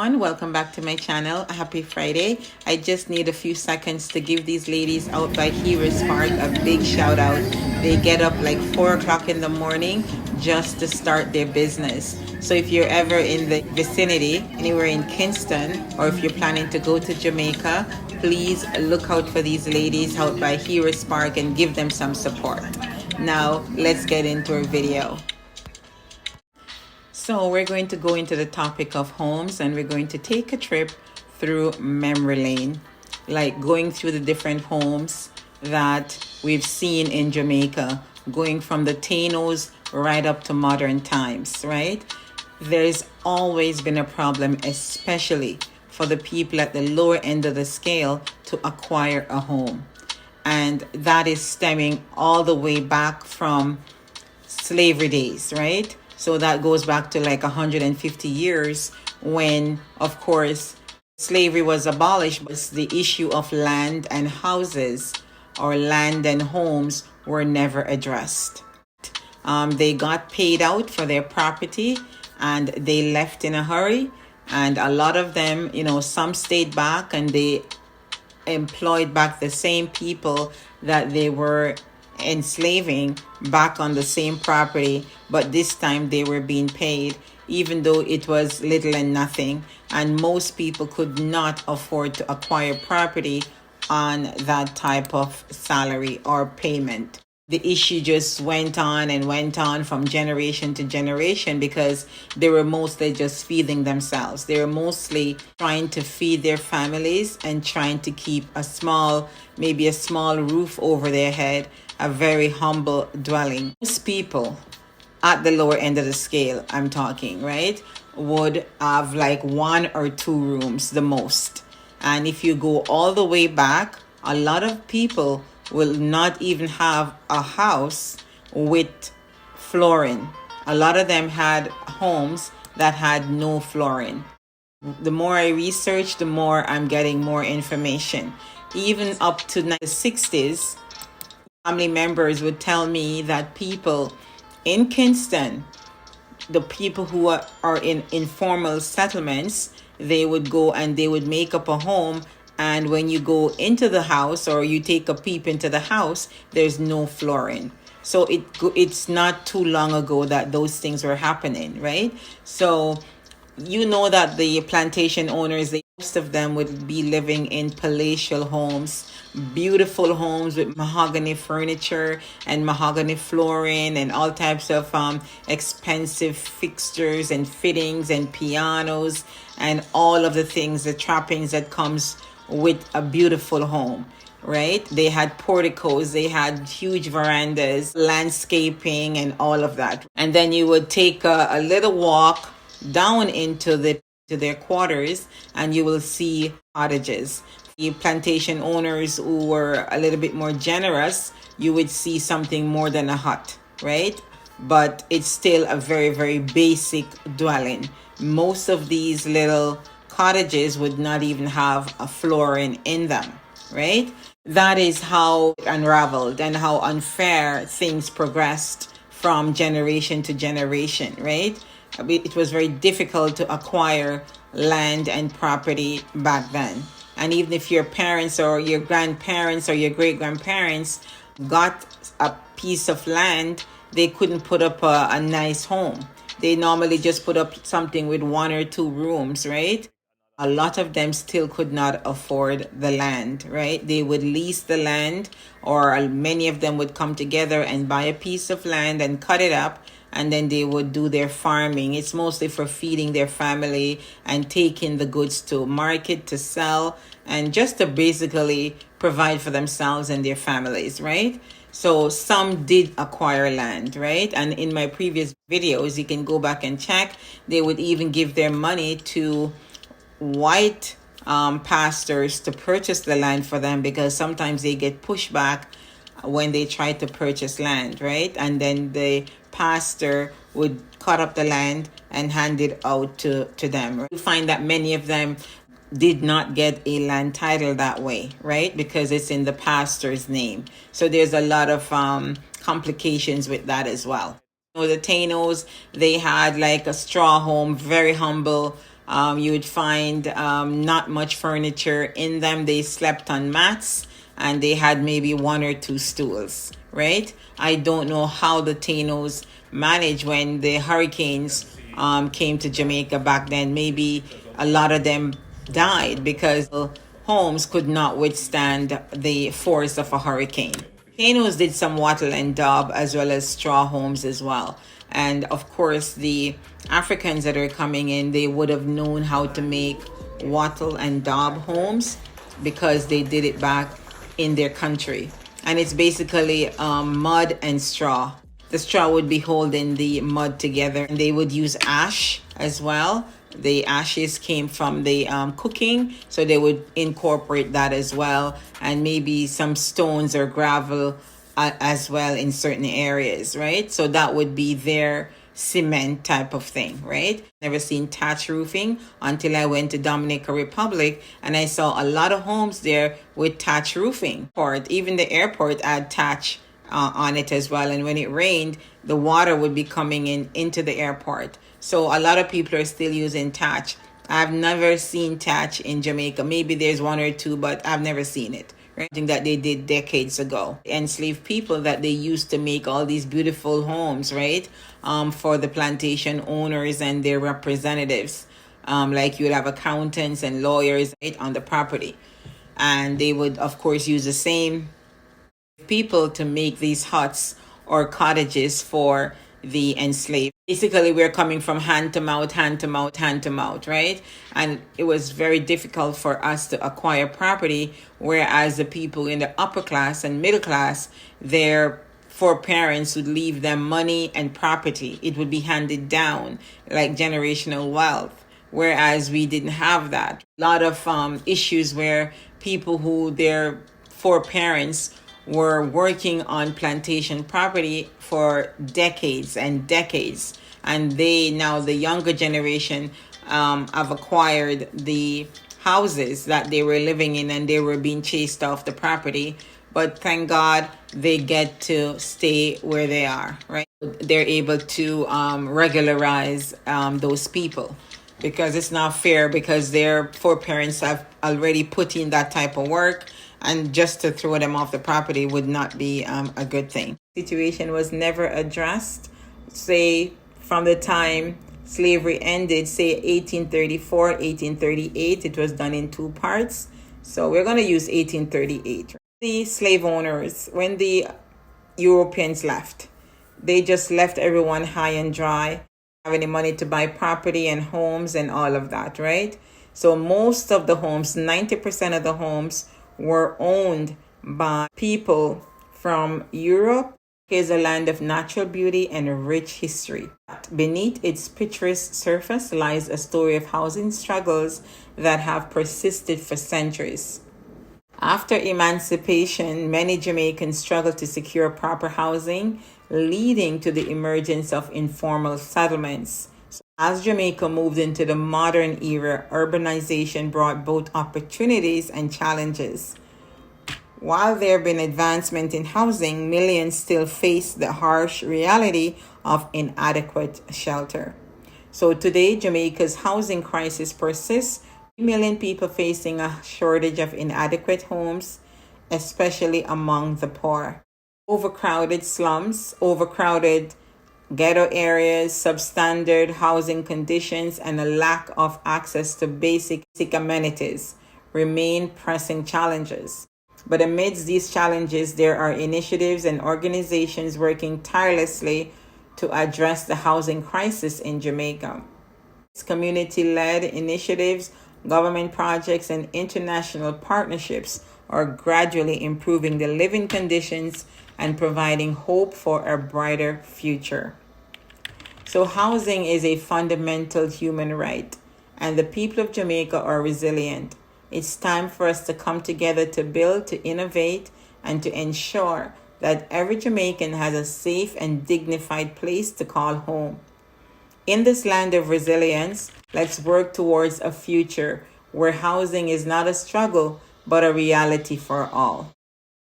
everyone, welcome back to my channel. Happy Friday. I just need a few seconds to give these ladies out by Heroes Park a big shout out. They get up like 4 o'clock in the morning just to start their business. So if you're ever in the vicinity, anywhere in Kingston, or if you're planning to go to Jamaica, please look out for these ladies out by Heroes Park and give them some support. Now let's get into our video. So we're going to go into the topic of homes, and we're going to take a trip through memory lane, like going through the different homes that we've seen in Jamaica, going from the Tainos right up to modern times, right? There's always been a problem, especially for the people at the lower end of the scale, to acquire a home. And that is stemming all the way back from slavery days, right? So that goes back to like 150 years when, of course, slavery was abolished, but the issue of land and houses or land and homes were never addressed. They got paid out for their property and they left in a hurry. And a lot of them, some stayed back and they employed back the same people that they were enslaving back on the same property, but this time they were being paid, even though it was little and nothing, and most people could not afford to acquire property on that type of salary or payment. The issue just went on and went on from generation to generation because they were mostly just feeding themselves. They were mostly trying to feed their families and trying to keep maybe a small roof over their head, a very humble dwelling. Most people at the lower end of the scale, I'm talking, right, would have like 1 or 2 rooms the most. And if you go all the way back, a lot of people will not even have a house with flooring. A lot of them had homes that had no flooring. The more I research, the more I'm getting more information. Even up to the 60s, family members would tell me that people in Kingston, the people who are in informal settlements, they would go and they would make up a home, and when you go into the house or you take a peep into the house, there's no flooring. So it's not too long ago that those things were happening, right? So that the plantation owners, most of them would be living in palatial homes, beautiful homes with mahogany furniture and mahogany flooring and all types of expensive fixtures and fittings and pianos and all of the things, the trappings that comes with a beautiful home, right? They had porticos, they had huge verandas, landscaping and all of that. And then you would take a little walk down into their quarters and you will see cottages. The plantation owners who were a little bit more generous, you would see something more than a hut, right? But it's still a very, very basic dwelling. Most of these little cottages would not even have a flooring in them, right? That is how it unraveled and how unfair things progressed from generation to generation, right? It was very difficult to acquire land and property back then. And even if your parents or your grandparents or your great-grandparents got a piece of land, they couldn't put up a nice home. They normally just put up something with 1 or 2 rooms, right? A lot of them still could not afford the land, right? They would lease the land, or many of them would come together and buy a piece of land and cut it up, and then they would do their farming. It's mostly for feeding their family and taking the goods to market to sell and just to basically provide for themselves and their families, right? So some did acquire land, right? And in my previous videos, you can go back and check. They would even give their money to white pastors to purchase the land for them, because sometimes they get pushed back when they try to purchase land, right? And then the pastor would cut up the land and hand it out to them. You find that many of them did not get a land title that way, right? Because it's in the pastor's name. So there's a lot of complications with that as well. The Tainos, they had like a straw home, very humble, You would find not much furniture in them. They slept on mats and they had maybe one or two stools, right? I don't know how the Tainos managed when the hurricanes came to Jamaica back then. Maybe a lot of them died because homes could not withstand the force of a hurricane. Tainos did some wattle and daub as well as straw homes as well. And of course, the Africans that are coming in, they would have known how to make wattle and daub homes because they did it back in their country. And it's basically mud and straw. The straw would be holding the mud together, and they would use ash as well. The ashes came from the cooking, so they would incorporate that as well, and maybe some stones or gravel as well in certain areas, right? So that would be their cement type of thing, right? Never seen thatch roofing until I went to Dominican Republic, and I saw a lot of homes there with thatch roofing. Even the airport had thatch on it as well, and when it rained, the water would be coming into the airport. So a lot of people are still using thatch. I've never seen thatch in Jamaica. Maybe there's one or two, but I've never seen it. Something that they did decades ago. Enslaved people that they used to make all these beautiful homes, right? For the plantation owners and their representatives. Like you'll have accountants and lawyers, right, on the property. And they would, of course, use the same people to make these huts or cottages for the enslaved. Basically, we're coming from hand to mouth, hand to mouth, hand to mouth, right? And it was very difficult for us to acquire property, whereas the people in the upper class and middle class, their foreparents would leave them money and property. It would be handed down like generational wealth, whereas we didn't have that. A lot of issues where people who their foreparents were working on plantation property for decades and decades, and they now, the younger generation, have acquired the houses that they were living in, and they were being chased off the property. But thank God they get to stay where they are, right? They're able to regularize those people, because it's not fair, because their foreparents have already put in that type of work, and just to throw them off the property would not be a good thing. Situation was never addressed. Say from the time slavery ended, say 1834, 1838, it was done in two parts. So we're going to use 1838. The slave owners, when the Europeans left, they just left everyone high and dry, have any money to buy property and homes and all of that, right? So most of the homes, 90% of the homes, were owned by people from Europe. It is a land of natural beauty and a rich history. Beneath its picturesque surface lies a story of housing struggles that have persisted for centuries. After emancipation, many Jamaicans struggled to secure proper housing, leading to the emergence of informal settlements. As Jamaica moved into the modern era, urbanization brought both opportunities and challenges. While there have been advancement in housing, millions still face the harsh reality of inadequate shelter. So today, Jamaica's housing crisis persists. 3 million people facing a shortage of inadequate homes, especially among the poor. Overcrowded slums, overcrowded ghetto areas, substandard housing conditions, and a lack of access to basic amenities remain pressing challenges. But amidst these challenges, there are initiatives and organizations working tirelessly to address the housing crisis in Jamaica. Community-led initiatives, government projects, and international partnerships are gradually improving the living conditions and providing hope for a brighter future. So housing is a fundamental human right, and the people of Jamaica are resilient. It's time for us to come together to build, to innovate, and to ensure that every Jamaican has a safe and dignified place to call home. In this land of resilience, let's work towards a future where housing is not a struggle, but a reality for all.